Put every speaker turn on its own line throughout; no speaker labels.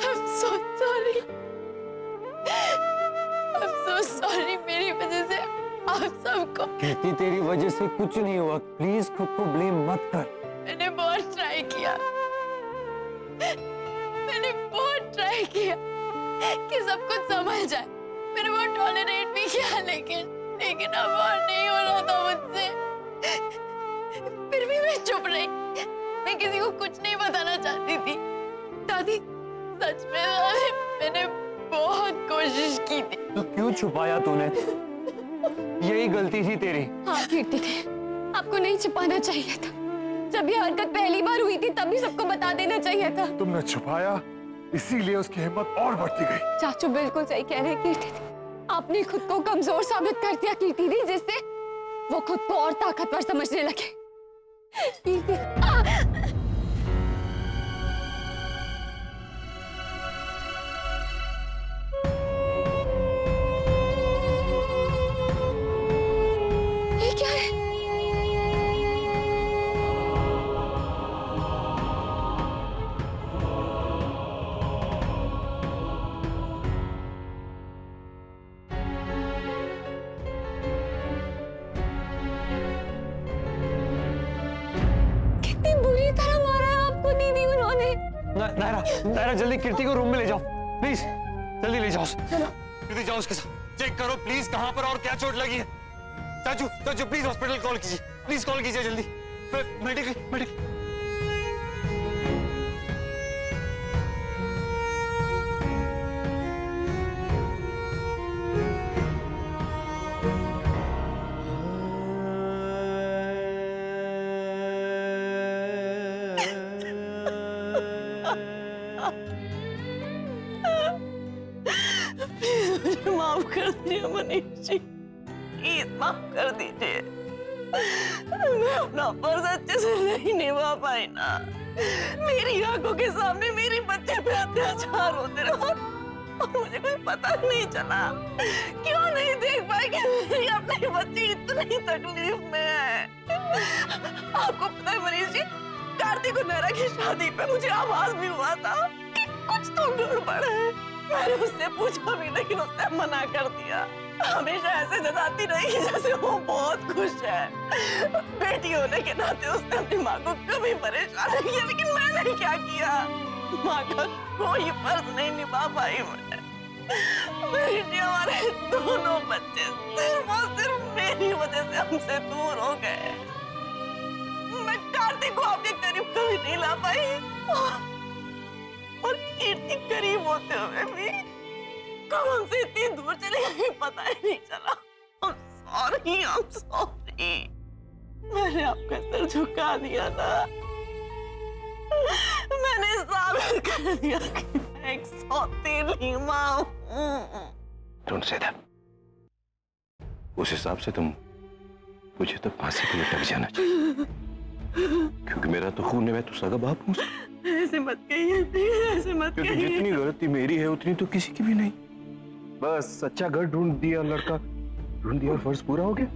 I'm so sorry. I'm so sorry, मेरी वजह से आप सबको।
कीर्ति, तेरी वजह से कुछ नहीं हुआ, प्लीज खुद को ब्लेम मत कर।
मैंने बहुत ट्राई किया, मैंने बहुत ट्राई किया कि सब कुछ समझ जाए। मैंने बहुत टॉलरेट भी किया, लेकिन अब और नहीं हो रहा था मुझसे। फिर भी मैं चुप रही, मैं किसी को कुछ नहीं बताना चाहती थी। दादी, सच में दादी, मैंने बहुत कोशिश की थी।
तो क्यों छुपाया तूने? यही गलती थी तेरी।
हाँ कीर्ति थी, आपको नहीं छुपाना चाहिए था। जब ये हरकत पहली बार हुई थी तभी सबको बता देना चाहिए था।
तुमने छुपाया, इसीलिए उसकी हिम्मत और बढ़ती गई।
चाचू बिल्कुल सही कह रहे कीर्ति थी, आपने खुद को कमजोर साबित कर दिया कीर्ति थी, जिससे वो खुद को और ताकतवर समझने लगे। कीर्ति ये क्या है?
नायरा, जल्दी कीर्ति को रूम में ले जाओ, प्लीज जल्दी ले जाओ। कीर्ति, जाओ उसके साथ, चेक करो प्लीज कहाँ पर और क्या चोट लगी है। चाचू प्लीज हॉस्पिटल कॉल कीजिए, प्लीज कॉल कीजिए जल्दी। मेडिकल।
माफ कर दीजिए मनीष जी, प्लीज माफ कर दीजिए। मैं अपना फर्ज अच्छे से नहीं निभा पाई ना। मेरी आंखों के सामने मेरे बच्चे पे अत्याचार होते रहे और मुझे कोई पता नहीं चला। क्यों नहीं देख पाई कि मेरी अपनी बच्ची इतनी तकलीफ में है। आपको पता है मनीष जी, कार्तिक और नायरा की शादी पे मुझे आवाज भी हुआ था कि कुछ तो गड़बड़ है। मैंने उससे पूछा भी, लेकिन उसने मना कर दिया। हमेशा ऐसे जताती रही जैसे वो बहुत खुश है। बेटी होने के नाते उसने अपनी माँ को कभी परेशान नहीं किया, लेकिन मैंने क्या किया? माँ का कोई फर्ज नहीं निभा पाई मैं। बेटी, हमारे दोनों बच्चे सिर्फ और सिर्फ मेरी वजह से हमसे दूर हो गए। मैं कार्तिक को आपके करीब कभी नहीं ला पाई और कीर्ति करीब होते हुए भी कब हमसे इतनी दूर चली गई पता ही नहीं चला। I'm sorry। मैंने आपका सर झुका दिया था। मैंने साबित कर दिया कि मैं एक सौतेली माँ हूँ।
Don't say that। उस हिसाब से मुझे तो फांसी पे लटक जाना चाहिए, क्योंकि मेरा तो खून है, मैं तो सगा बाप हूँ।
ऐसे मत कहिए, ऐसे मत कहिए।
जितनी गलती मेरी है उतनी तो किसी की भी नहीं। बस अच्छा घर ढूंढ दिया, लड़का ढूंढ दिया और फर्ज पूरा हो गया।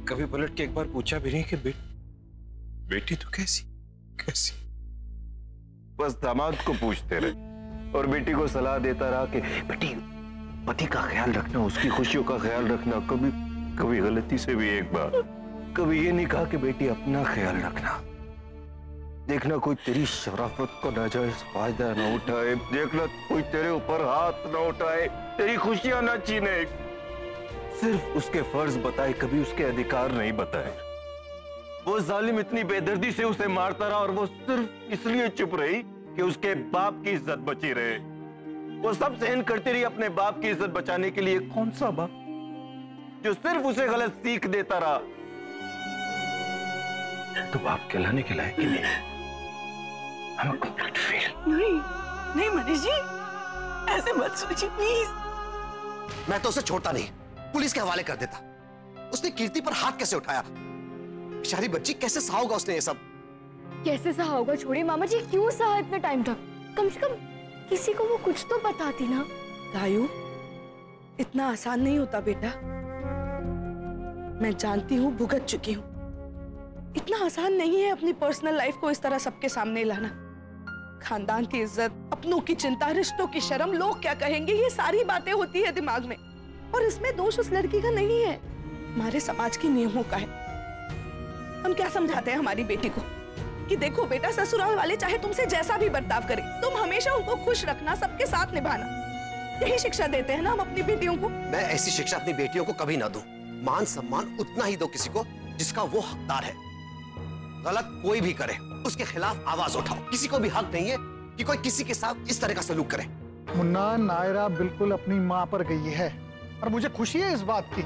कभी पलट के एक बार पूछा भी नहीं कि बेटी तो कैसी। बस दामाद को पूछते रहे और बेटी को सलाह देता रहा कि बेटी पति का ख्याल रखना, उसकी खुशियों का ख्याल रखना। कभी गलती से भी एक बार कभी ये नहीं कहा कि बेटी अपना ख्याल रखना। देखना कोई तेरी शराफत को नाजायज फायदा न उठाए, देखना कोई तेरे ऊपर हाथ न उठाए, तेरी खुशियां न छीने। सिर्फ उसके फर्ज बताए, कभी उसके अधिकार नहीं बताए। वो जालिम इतनी बेदर्दी से उसे मारता रहा और वो सिर्फ इसलिए चुप रही कि उसके बाप की इज्जत बची रहे। वो सब सहन करती रही अपने बाप की इज्जत बचाने के लिए। कौन सा बाप जो सिर्फ उसे गलत सीख देता रहा? तो बाप कहलाने के लायक ही नहीं। I'm a complete fail।
नहीं मनीष जी, ऐसे मत सोचिए प्लीज।
मैं तो उसे छोड़ता नहीं, पुलिस के हवाले कर देता। उसने कीर्ति पर हाथ कैसे उठाया? बेचारी बच्ची, कैसे सहा होगा उसने ये सब?
कैसे सहा होगा? छोड़िए मामा जी, क्यों सहा इतने टाइम तक? कम से कम किसी को वो कुछ तो बताती ना।
दायू, इतना आसान नहीं होता बेटा। मैं जानती हूँ, भुगत चुकी हूँ, इतना आसान नहीं है अपनी पर्सनल लाइफ को इस तरह सबके सामने लाना। खानदान की इज्जत, अपनों की चिंता, रिश्तों की शर्म, लोग क्या कहेंगे, ये सारी बातें होती है दिमाग में। और इसमें दोष उस लड़की का नहीं है, हमारे समाज के नियमों का है। हम क्या समझाते हैं हमारी बेटी को कि देखो बेटा, ससुराल वाले चाहे तुमसे जैसा भी बर्ताव करें, तुम हमेशा उनको खुश रखना, सबके साथ निभाना। यही शिक्षा देते हैं ना हम अपनी बेटियों को।
मैं ऐसी शिक्षा अपनी बेटियों को कभी ना दूं। मान सम्मान उतना ही दो किसी को जिसका वो हकदार है। गलत कोई भी करे उसके खिलाफ आवाज उठाओ। किसी को भी हक नहीं है कि कोई किसी के साथ इस तरह का सलूक करे।
मुन्ना, नायरा बिल्कुल अपनी माँ पर गई है और मुझे खुशी है इस बात की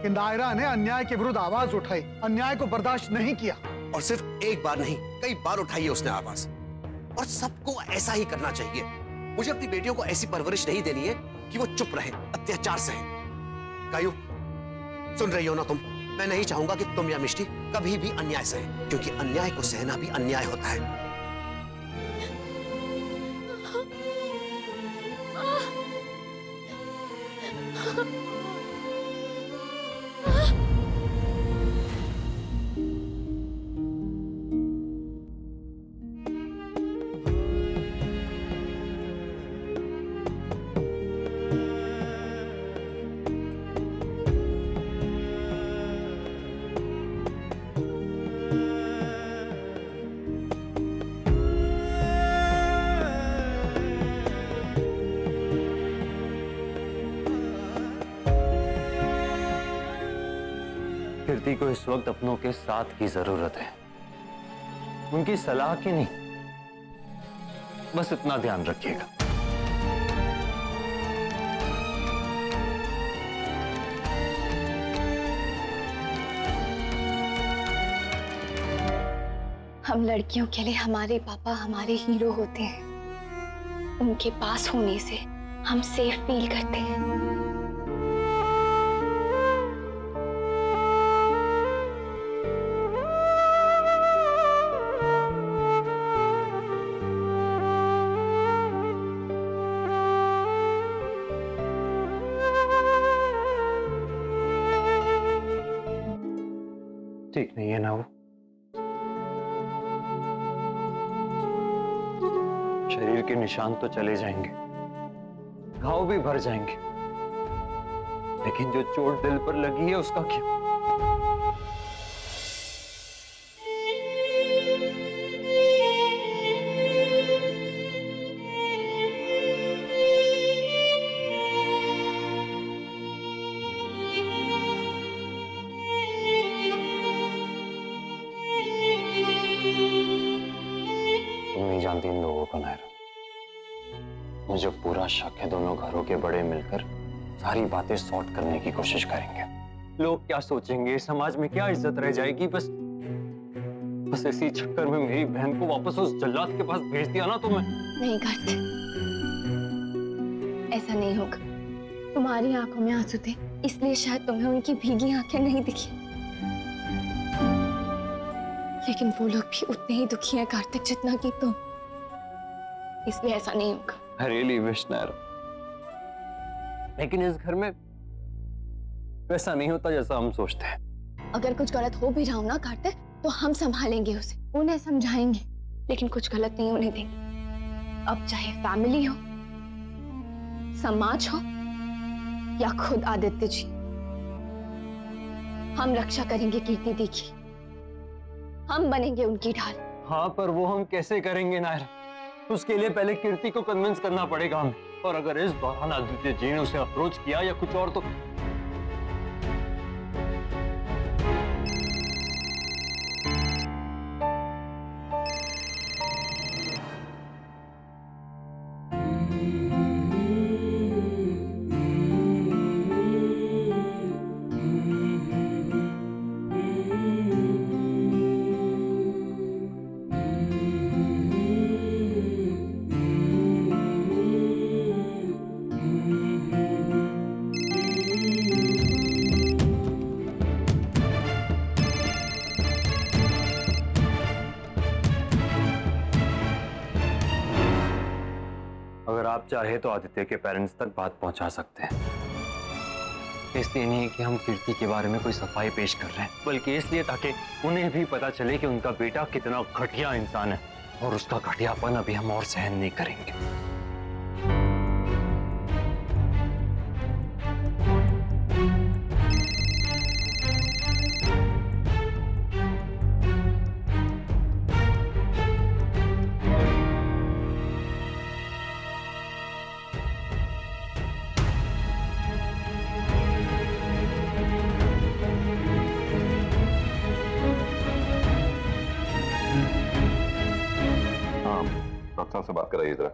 कि नायरा ने अन्याय के विरुद्ध आवाज उठाई, अन्याय को बर्दाश्त नहीं किया।
और सिर्फ एक बार नहीं, कई बार उठाई है उसने आवाज। और सबको ऐसा ही करना चाहिए। मुझे अपनी बेटियों को ऐसी परवरिश नहीं देनी है कि वो चुप रहे, अत्याचार सहे। कायू, सुन रही हो ना तुम? मैं नहीं चाहूंगा कि तुम या मिष्टी कभी भी अन्याय सहे, क्योंकि अन्याय को सहना भी अन्याय होता है।
कीर्ति को इस वक्त अपनों के साथ की जरूरत है, उनकी सलाह की नहीं। बस इतना ध्यान रखिएगा।
हम लड़कियों के लिए हमारे पापा हमारे हीरो होते हैं। उनके पास होने से हम सेफ फील करते हैं।
ठीक नहीं है ना वो? शरीर के निशान तो चले जाएंगे, घाव भी भर जाएंगे, लेकिन जो चोट दिल पर लगी है उसका क्या? जानती इन लोगों को नायरा, मुझे पूरा शक है दोनों घरों के बड़े मिलकर सारी बातें सॉर्ट करने की कोशिश करेंगे। लोग क्या सोचेंगे, समाज में क्या इज्जत रह जाएगी। बस इसी चक्कर में मेरी बहन को वापस उस जल्लाद के पास भेज दिया ना तो मैं
नहीं करते, ऐसा नहीं होगा। तुम्हारी आंखों में आंसू थे, इसलिए शायद तुम्हें उनकी भीगी आंखें नहीं दिखी, लेकिन वो लोग भी उतने ही दुखी हैं कार्तिक जितना कि तुम, इसलिए ऐसा नहीं होगा।
I really wish नायरा, लेकिन इस घर में वैसा नहीं होता जैसा हम सोचते हैं।
अगर कुछ गलत हो भी रहा हो ना कार्तिक, तो हम संभालेंगे उसे, उन्हें समझाएंगे, लेकिन कुछ गलत नहीं होने देंगे। अब चाहे फैमिली हो, समाज हो या खुद आदित्य जी, हम रक्षा करेंगे कीर्ति दी की, हम बनेंगे उनकी ढाल।
हाँ, पर वो हम कैसे करेंगे नायरा? उसके लिए पहले कीर्ति को कन्विंस करना पड़ेगा हमें, और अगर इस दौरान आदित्य जी ने उसे अप्रोच किया या कुछ और तो अगर आप चाहे तो आदित्य के पेरेंट्स तक बात पहुंचा सकते हैं। इसलिए नहीं कि हम कीर्ति के बारे में कोई सफाई पेश कर रहे हैं, बल्कि इसलिए ताकि उन्हें भी पता चले कि उनका बेटा कितना घटिया इंसान है और उसका घटियापन अभी हम और सहन नहीं करेंगे।
डॉक्टर से बात कराइए जरा।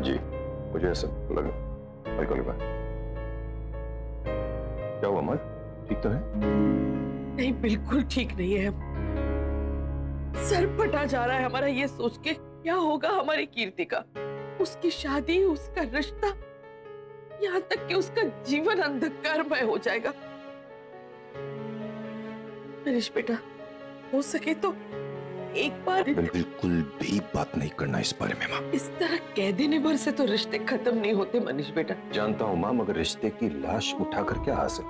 जी मुझे ऐसा लगा। क्या हुआ माँ, ठीक तो है?
नहीं, बिल्कुल ठीक नहीं है। सर फटा जा रहा है हमारा ये सोच के क्या होगा हमारी कीर्ति का, उसकी शादी, उसका रिश्ता, यहाँ तक कि उसका जीवन अंधकारमय हो जाएगा। नरेश बेटा, हो सके तो एक बार
बिल्कुल भी बात नहीं करना इस बारे में माँ।
इस तरह कह देने भर से तो रिश्ते खत्म नहीं होते मनीष बेटा।
जानता हूँ माँ, मगर रिश्ते की लाश उठाकर क्या हासिल?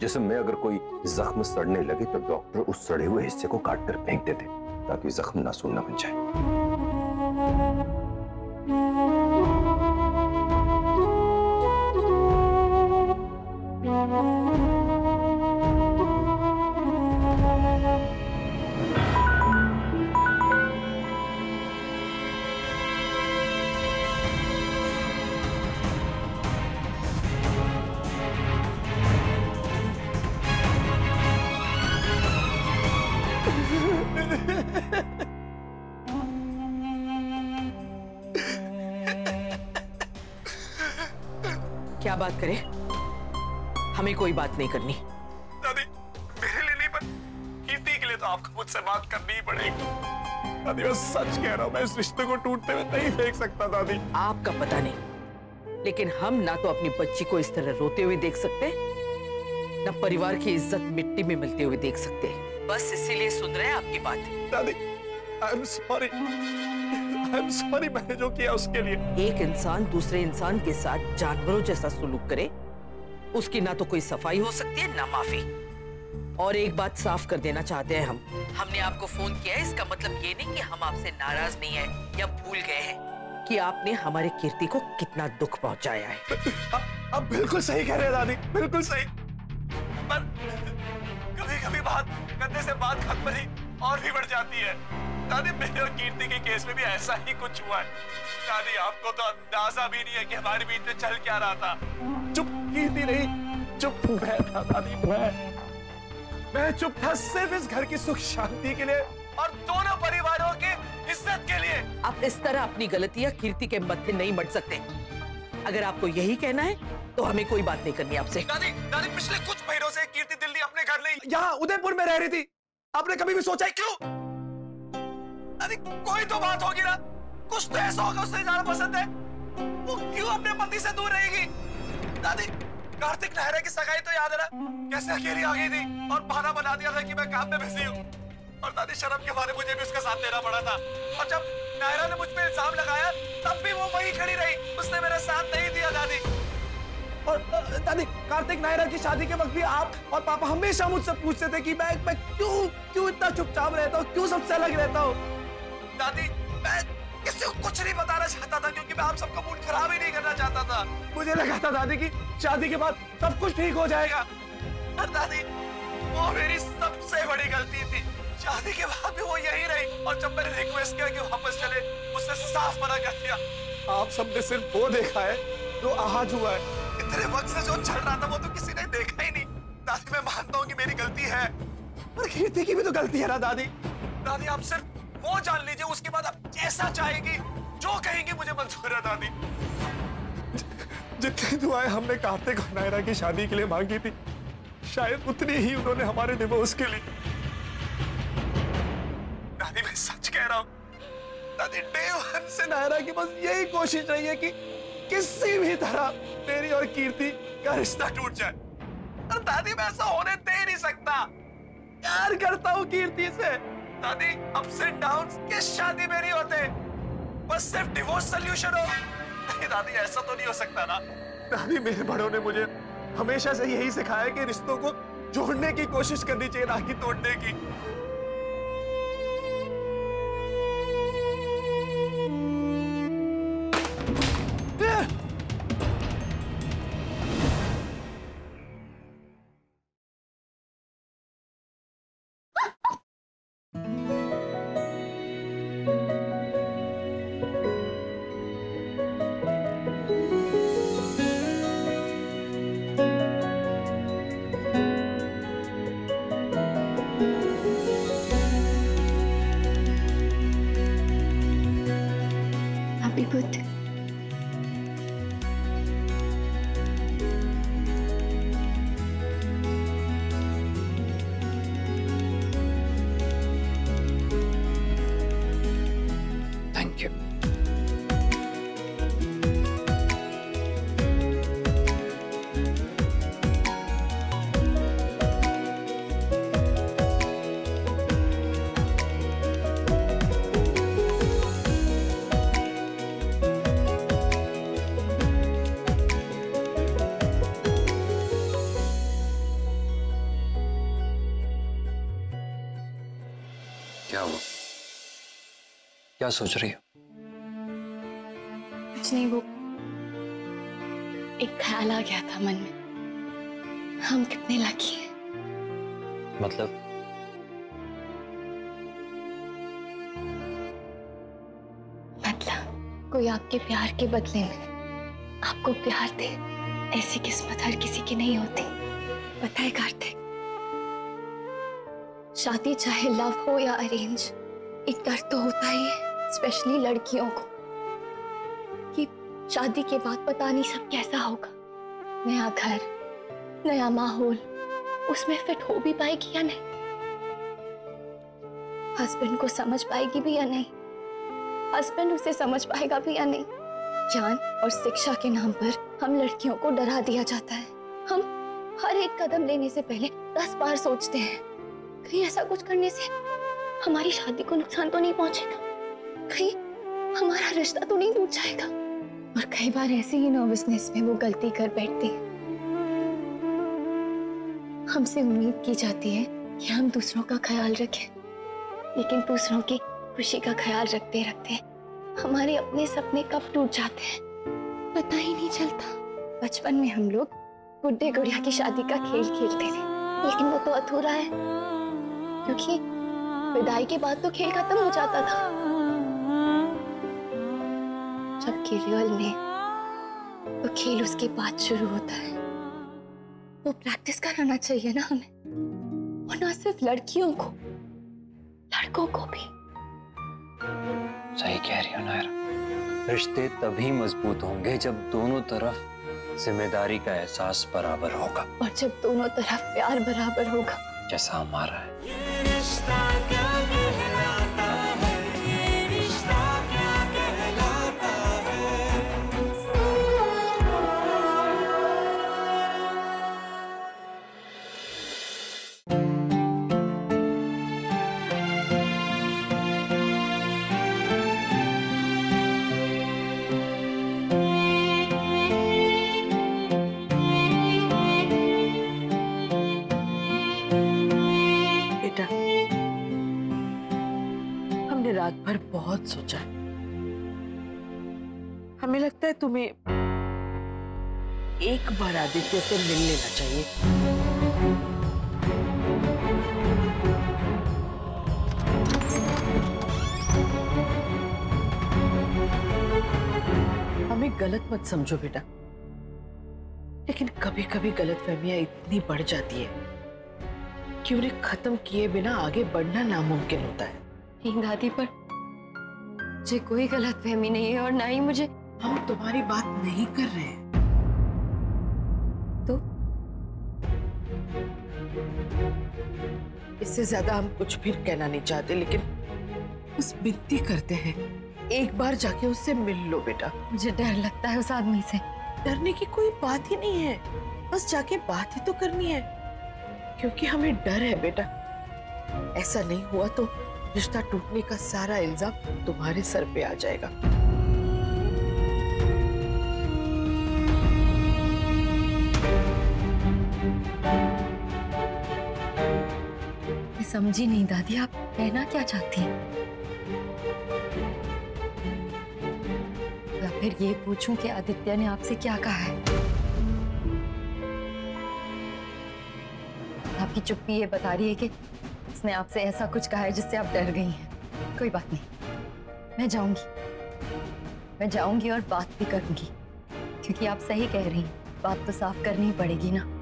जिस्म में अगर कोई जख्म सड़ने लगे तो डॉक्टर उस सड़े हुए हिस्से को काट कर फेंक देते ताकि जख्म नासूर न बन जाए।
क्या बात करें? हमें कोई बात नहीं करनी।
दादी, मेरे लिए नहीं, पर कीर्ति के लिए तो आपको मुझसे बात करनी ही पड़ेगी। दादी मैं सच कह रहा हूँ, मैं इस रिश्ते को टूटते हुए नहीं देख सकता। दादी
आपका पता नहीं, लेकिन हम ना तो अपनी बच्ची को इस तरह रोते हुए देख सकते, ना परिवार की इज्जत मिट्टी में मिलते हुए देख सकते। बस इसीलिए सुन रहे हैं आपकी बात।
दादी आई एम सॉरी, मैंने जो किया उसके लिए।
एक इंसान दूसरे इंसान के साथ जानवरों जैसा सुलूक करे, उसकी ना तो कोई सफाई हो सकती है ना माफी। और एक बात साफ कर देना चाहते हैं हमने आपको फोन किया है, इसका मतलब ये नहीं कि हम आपसे नाराज नहीं है या भूल गए हैं कि आपने हमारे कीर्ति को कितना दुख पहुंचाया है।
अब बिल्कुल सही कह रहे हैं दादी, बिल्कुल सही। पर कभी-कभी बात करने से बात खत्म नहीं और भी बढ़ जाती है। दादी मेरे और कीर्ति के केस में भी ऐसा ही कुछ हुआ है। दादी आपको तो अंदाजा भी नहीं है कि हमारे बीच में चल क्या रहा था। चुप कीर्ति नहीं, चुप मैं था दादी। मैं चुप था सिर्फ इस घर की सुख शांति के लिए और दोनों परिवारों की इज्जत के लिए।
आप इस तरह अपनी गलतियां कीर्ति के मत्थे नहीं मट सकते। अगर आपको यही कहना है तो हमें कोई बात नहीं करनी आपसे।
दादी पिछले कुछ महीनों से कीर्ति दिल्ली अपने घर नहीं, यहाँ उदयपुर में रह रही थी। आपने कभी भी सोचा है क्यों? दादी कोई तो बात होगी ना, कुछ तो ऐसा होगा उससे ज्यादा पसंद है, वो क्यों अपने पति से दूर रहेगी? दादी कार्तिक नायरा की सगाई तो याद है ना, कैसे अकेली आ गई थी और बहाना बना दिया था कि मैं काम में बिजी हूँ। और दादी शर्म के मारे मुझे भी उसका साथ देना पड़ा था। और जब नायरा ने मुझ पे इल्जाम लगाया तब भी वो वहीं खड़ी रही, उसने मेरा साथ नहीं दिया। दादी और दादी कार्तिक नायरा की शादी के वक्त भी आप और पापा हमेशा मुझसे पूछते थे कि मैं क्यों इतना चुपचाप रहता हूँ, क्यों सबसे अलग रहता हूँ। दादी मैं किसी को कुछ नहीं बताना चाहता था क्योंकि मैं आप सबका मूड खराब ही नहीं करना चाहता था। मुझे लगा था दादी की शादी के बाद सब कुछ ठीक हो जाएगा। और दादी वो मेरी सबसे बड़ी गलती थी। शादी के बाद भी वो यही रही और जब मैंने रिक्वेस्ट किया कि वापस चले, उसने साफ मना कर दिया। आप सबने सिर्फ वो देखा है जो आज हुआ है। इतने वक्त से जो चल रहा था वो तो किसी ने देखा ही नहीं। दादी मैं मानता हूँ कि मेरी गलती है, पर कीर्ति की भी तो गलती है ना दादी। दादी आप सिर्फ वो जान लीजिए, उसके बाद आप जैसा चाहेंगी जो कहेंगी मुझे मंजूर है। दादी जितनी दुआएं हमने कार्तिक और नायरा की शादी के लिए मांगी थी, शायद उतनी ही उन्होंने हमारे डिवोर्स के लिए। दादी मैं सच कह रहा हूँ, दादी डे वन से नायरा की बस यही कोशिश रही है कि किसी भी तरह मेरी और कीर्ति का रिश्ता टूट जाए। और दादी मैं ऐसा होने दे नहीं सकता। प्यार करता हूँ कीर्ति से। दादी अप्स एंड डाउन्स किस शादी में नहीं होते, बस सिर्फ डिवोर्स सॉल्यूशन हो। नहीं दादी ऐसा तो नहीं हो सकता ना। दादी, मेरे बड़ों ने मुझे हमेशा से यही सिखाया है कि रिश्तों को जोड़ने की कोशिश करनी चाहिए, ना कि तोड़ने की।
Happy birthday.
Thank you. क्या हुआ? क्या सोच रही हो?
कुछ नहीं, वो एक ख्याल आ गया था मन में। हम कितने लकी हैं।
मतलब?
मतलब कोई आपके प्यार के बदले में आपको प्यार दे, ऐसी किस्मत हर किसी की नहीं होती। पता है कार्तिक, शादी चाहे लव हो या अरेंज, एक डर तो होता ही है, स्पेशली लड़कियों को, कि शादी के बाद पता नहीं सब कैसा होगा। नया घर, नया माहौल, उसमें फिट हो भी पाएगी या नहीं, हस्बैंड को समझ पाएगी भी या नहीं, हस्बैंड उसे समझ पाएगा भी या नहीं। ज्ञान और शिक्षा के नाम पर हम लड़कियों को डरा दिया जाता है। हम हर एक कदम लेने से पहले 10 बार सोचते हैं, कहीं ऐसा कुछ करने से हमारी शादी को नुकसान तो नहीं पहुंचेगा, कहीं हमारा रिश्ता तो नहीं टूट जाएगा। और कई बार ऐसी ही नर्वसनेस में वो गलती कर बैठती है। हमसे उम्मीद की जाती है कि हम दूसरों का ख्याल रखें, लेकिन दूसरों की खुशी का ख्याल रखते रखते हमारे अपने सपने कब टूट जाते हैं पता ही नहीं चलता। बचपन में हम लोग गुड्डे गुड़िया की शादी का खेल खेलते थे, लेकिन वो तो अधूरा है, क्योंकि विदाई के बाद तो खेल खत्म हो जाता था। जबकि रियल में तो खेल उसके बाद शुरू होता है। वो प्रैक्टिस कराना चाहिए ना हमें, और ना सिर्फ लड़कियों को, लड़कों को भी।
सही कह रही हो नायरा, रिश्ते तभी मजबूत होंगे जब दोनों तरफ जिम्मेदारी का एहसास बराबर होगा,
और जब दोनों तरफ प्यार बराबर होगा,
जैसा हमारा है।
हमने रात भर बहुत सोचा। हमें लगता है तुम्हें एक बार आदित्य से मिल लेना चाहिए। हमें गलत मत समझो बेटा, लेकिन कभी कभी गलतफहमियां इतनी बढ़ जाती है कि उन्हें खत्म किए बिना आगे बढ़ना नामुमकिन होता है।
नहीं दादी, पर मुझे कोई गलतफहमी नहीं है, और ना ही मुझे।
हम तुम्हारी बात नहीं कर रहे हैं।
तो
इससे ज्यादा हम कुछ भी कहना नहीं चाहते, लेकिन बस विनती करते हैं, एक बार जाके उससे मिल लो बेटा।
मुझे डर लगता है उस आदमी से।
डरने की कोई बात ही नहीं है, बस जाके बात ही तो करनी है, क्योंकि हमें डर है बेटा, ऐसा नहीं हुआ तो रिश्ता टूटने का सारा इल्जाम तुम्हारे सर पे आ जाएगा।
समझी नहीं दादी, आप कहना क्या चाहती हैं? या फिर ये पूछूं कि आदित्य ने आपसे क्या कहा है? आपकी चुप्पी ये बता रही है कि उसने आपसे ऐसा कुछ कहा है जिससे आप डर गई हैं। कोई बात नहीं, मैं जाऊंगी और बात भी करूंगी, क्योंकि आप सही कह रही हैं, बात तो साफ करनी ही पड़ेगी ना।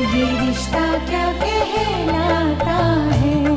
ये रिश्ता क्या कहलाता है।